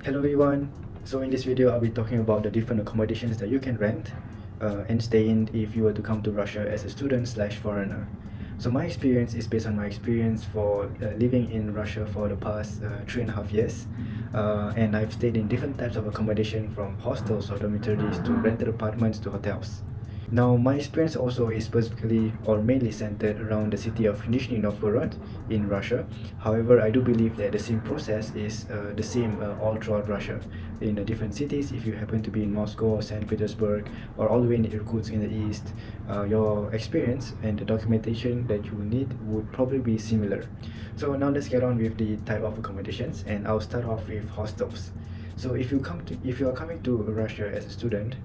Hello everyone. So in this video I'll be talking about the different accommodations that you can rent and stay in if you were to come to Russia as a student slash foreigner. So my experience is based on my experience for living in Russia for the past 3.5 years, and I've stayed in different types of accommodation from hostels or dormitories to rented apartments to hotels. Now, my experience also is specifically or mainly centered around the city of Nizhny Novgorod in Russia. However, I do believe that the same process is the same all throughout Russia. In the different cities, if you happen to be in Moscow or St. Petersburg or all the way in Irkutsk in the east, your experience and the documentation that you will need would probably be similar. So now let's get on with the type of accommodations, and I'll start off with hostels. So if you are coming to Russia as a student,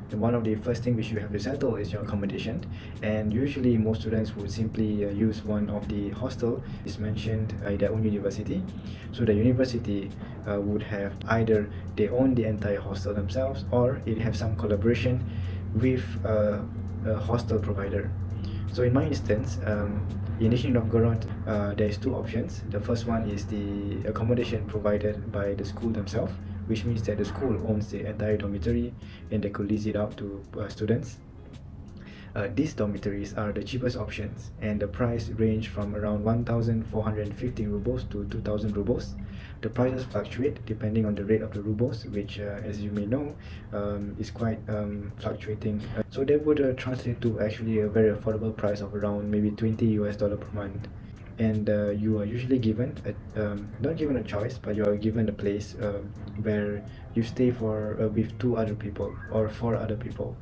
then one of the first thing which you have to settle is your accommodation, and usually most students would simply use one of the hostel is mentioned at their own university. So the university would have either they own the entire hostel themselves, or it have some collaboration with a hostel provider. So in my instance, in Nizhny Novgorod, there is two options. The first one is the accommodation provided by the school themselves, which means that the school owns the entire dormitory and they could lease it out to students. These dormitories are the cheapest options, and the price range from around 1,450 rubles to 2,000 rubles. The prices fluctuate depending on the rate of the rubles, which, as you may know, is quite fluctuating. So that would translate to actually a very affordable price of around maybe $20 per month. And you are usually given not given a choice, but you are given a place where you stay for with two other people or four other people.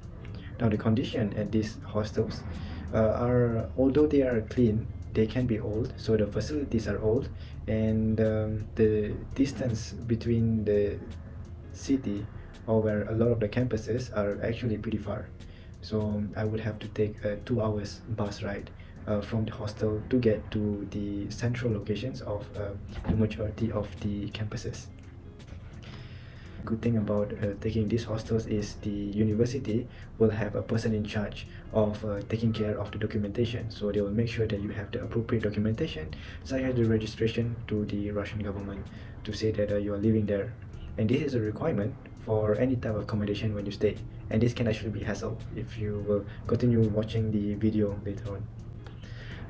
Now the condition at these hostels are, although they are clean, they can be old. So the facilities are old, and the distance between the city or where a lot of the campuses are actually pretty far. So I would have to take a 2 hours bus ride from the hostel to get to the central locations of the majority of the campuses. Good thing about taking these hostels is the university will have a person in charge of taking care of the documentation. So they will make sure that you have the appropriate documentation, such as the registration to the Russian government to say that you are living there. And this is a requirement for any type of accommodation when you stay. And this can actually be hassle if you will continue watching the video later on.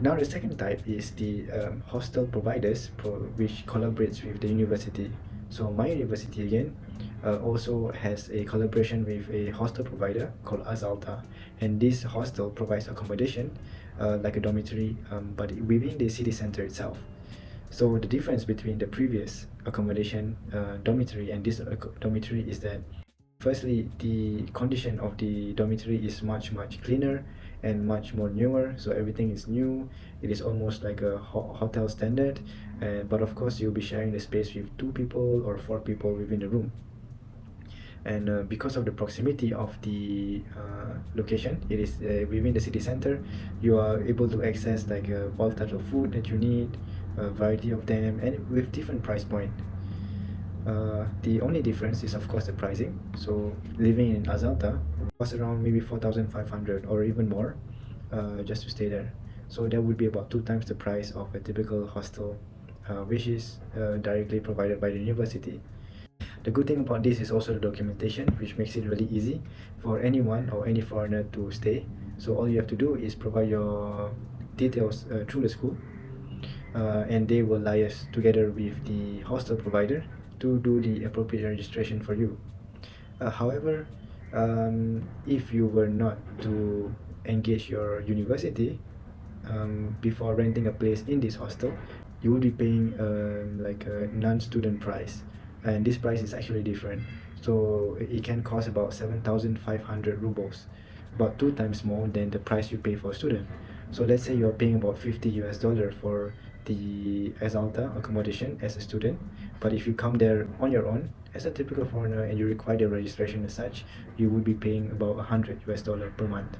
Now the second type is the hostel providers which collaborates with the university. So my university again also has a collaboration with a hostel provider called Azalta, and this hostel provides accommodation like a dormitory, but within the city center itself. So the difference between the previous accommodation dormitory and this dormitory is that firstly, the condition of the dormitory is much cleaner and much more newer. So everything is new. It is almost like a hotel standard, but of course you'll be sharing the space with two people or four people within the room. And because of the proximity of the location, it is within the city center, you are able to access like all types of food that you need, a variety of them, and with different price point. The only difference is of course the pricing. So living in Azalta was around maybe 4,500 or even more just to stay there. So that would be about 2 times the price of a typical hostel, which is directly provided by the university. The good thing about this is also the documentation, which makes it really easy for anyone or any foreigner to stay. So all you have to do is provide your details through the school, and they will liaise together with the hostel provider to do the appropriate registration for you. However, if you were not to engage your university before renting a place in this hostel, you will be paying like a non-student price, and this price is actually different. So it can cost about 7,500 rubles, about 2 times more than the price you pay for a student. So let's say you're paying about $50 for the Exalta accommodation as a student, but if you come there on your own as a typical foreigner and you require the registration as such, you would be paying about $100 per month.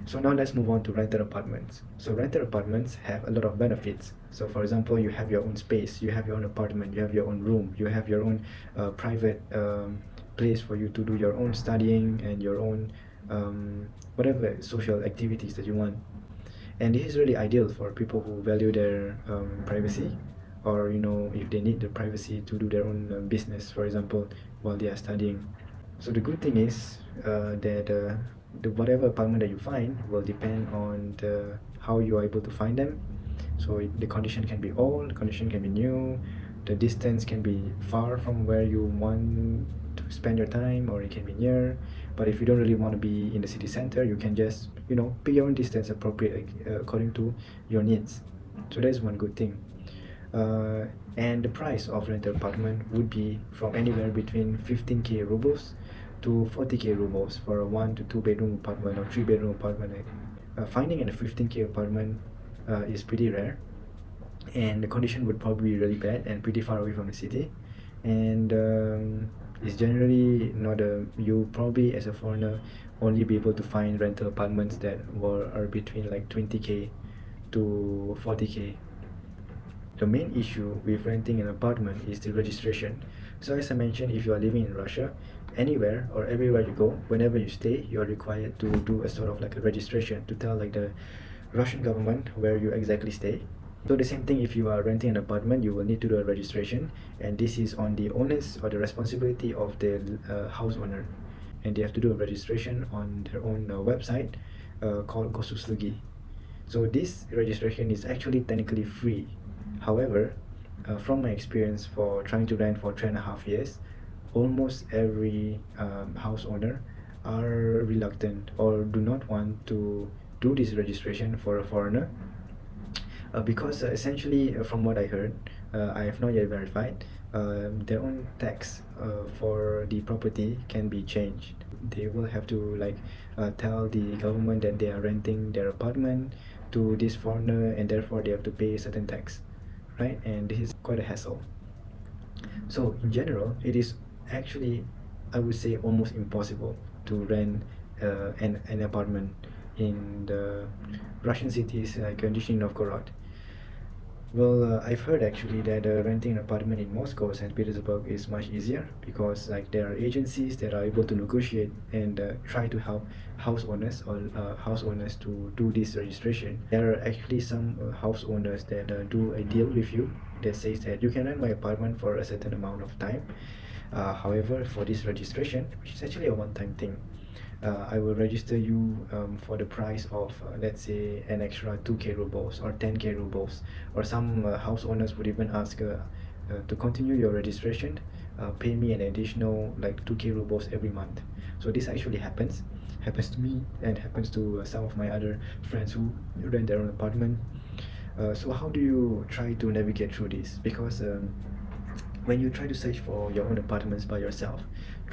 So now let's move on to rented apartments. So rented apartments have a lot of benefits. So for example, you have your own space, you have your own apartment, you have your own room, you have your own private place for you to do your own studying and your own whatever social activities that you want. And this is really ideal for people who value their privacy or if they need the privacy to do their own business, for example, while they are studying. So the good thing is that the whatever apartment that you find will depend on how you are able to find them. So the condition can be old, condition can be new, the distance can be far from where you want to spend your time, or it can be near. But if you don't really want to be in the city center, you can just pick your own distance appropriate according to your needs. So that's one good thing. uh, and the price of rental apartment would be from anywhere between 15k rubles to 40k rubles for a 1 to 2 bedroom apartment or 3 bedroom apartment. Finding a 15k apartment is pretty rare, and the condition would probably be really bad and pretty far away from the city. And it's generally not a you probably as a foreigner only be able to find rental apartments that are between like 20k to 40k. The main issue with renting an apartment is the registration. So as I mentioned, if you are living in Russia, anywhere or everywhere you go, whenever you stay, you are required to do a sort of like a registration to tell like the Russian government where you exactly stay. So the same thing, if you are renting an apartment, you will need to do a registration, and this is on the onus or the responsibility of the house owner, and they have to do a registration on their own website called Gosuslugi. So this registration is actually technically free. However, from my experience for trying to rent for 3.5 years, almost every house owner are reluctant or do not want to do this registration for a foreigner, because essentially, from what I heard, I have not yet verified, their own tax for the property can be changed. They will have to like tell the government that they are renting their apartment to this foreigner, and therefore they have to pay a certain tax, right? And this is quite a hassle. So in general, it is actually, I would say, almost impossible to rent an apartment in the Russian cities like Nizhny Novgorod. Well, I've heard actually that renting an apartment in Moscow and Petersburg is much easier, because like there are agencies that are able to negotiate and try to help house owners to do this registration. There are actually some house owners that do a deal with you that says that you can rent my apartment for a certain amount of time. However, for this registration, which is actually a one-time thing, I will register you for the price of let's say an extra 2k rubles or 10k rubles, or some house owners would even ask to continue your registration, pay me an additional like 2k rubles every month. So this actually happens to me, and happens to some of my other friends who rent their own apartment. So how do you try to navigate through this? Because when you try to search for your own apartments by yourself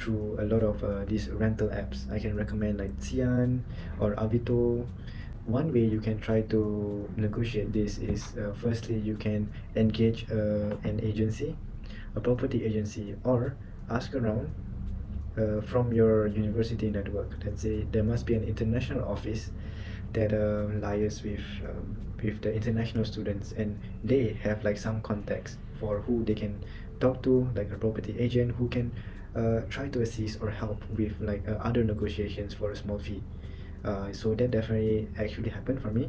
through a lot of these rental apps, I can recommend like Xian or Avito. One way you can try to negotiate this is, firstly, you can engage an agency, a property agency, or ask around from your university network. Let's say there must be an international office that liaise with the international students, and they have like some contacts for who they can talk to, like a property agent who can try to assist or help with like other negotiations for a small fee. So that definitely actually happened for me.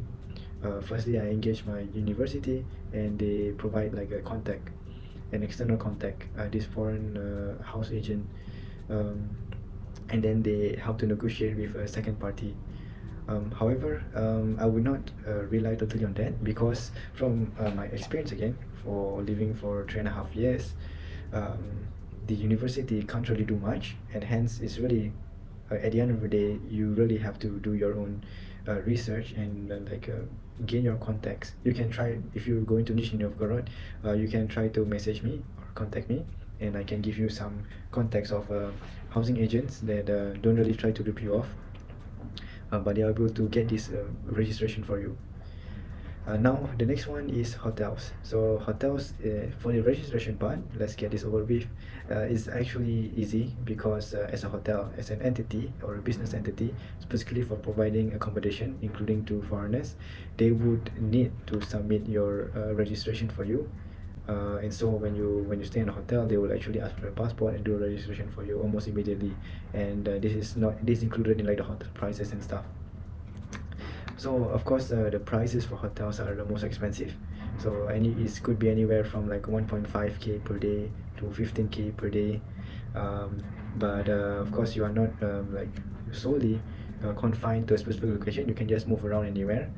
Firstly, I engaged my university, and they provide like a contact, an external contact, this foreign house agent, um, and then they help to negotiate with a second party. However, I would not rely totally on that, because from my experience again, for living for 3.5 years, um, the university can't really do much, and hence it's really, at the end of the day, you really have to do your own research and gain your contacts. You can try, if you're going to Nizhny Novgorod, you can try to message me or contact me, and I can give you some contacts of housing agents that don't really try to rip you off, but they are able to get this registration for you. Now the next one is hotels. So hotels, for the registration part, let's get this over with. It's actually easy, because as a hotel, as an entity or a business entity, specifically for providing accommodation, including to foreigners, they would need to submit your registration for you. And so when you stay in a hotel, they will actually ask for a passport and do a registration for you almost immediately. And this is included in like the hotel prices and stuff. So of course, the prices for hotels are the most expensive. So it could be anywhere from like 1.5k per day to 15k per day. Um, but of course, you are not like solely confined to a specific location. You can just move around anywhere.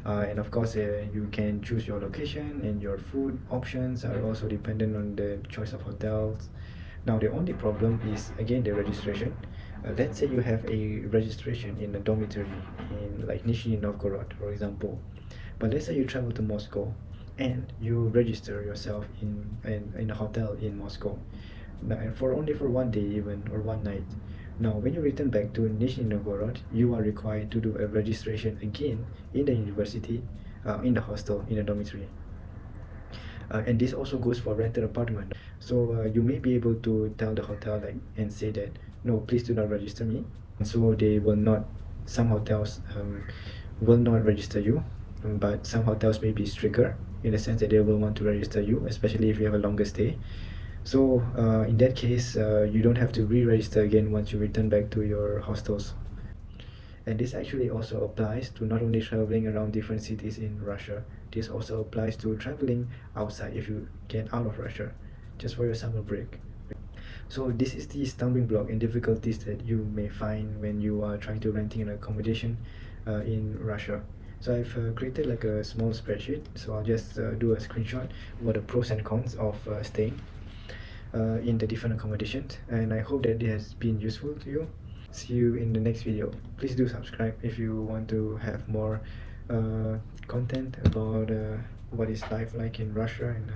And of course, you can choose your location, and your food options are also dependent on the choice of hotels. Now, the only problem is again the registration. Let's say you have a registration in a dormitory in like Nizhny Novgorod, for example. But let's say you travel to Moscow and you register yourself in a hotel in Moscow. Now, and for only for one day even or one night. Now, when you return back to Nizhny Novgorod, you are required to do a registration again in the university, in the hostel, in the dormitory. And this also goes for rented apartment. So you may be able to tell the hotel like and say that no, please do not register me. And so they will not. Some hotels will not register you, but some hotels may be stricter in the sense that they will want to register you, especially if you have a longer stay. So in that case, you don't have to re-register again once you return back to your hostels. And this actually also applies to not only traveling around different cities in Russia, this also applies to traveling outside if you get out of Russia just for your summer break. So this is the stumbling block and difficulties that you may find when you are trying to renting an accommodation in Russia. So I've created like a small spreadsheet. So I'll just do a screenshot what the pros and cons of staying in the different accommodations, and I hope that it has been useful to you. See you in the next video. Please do subscribe if you want to have more content about what is life like in Russia and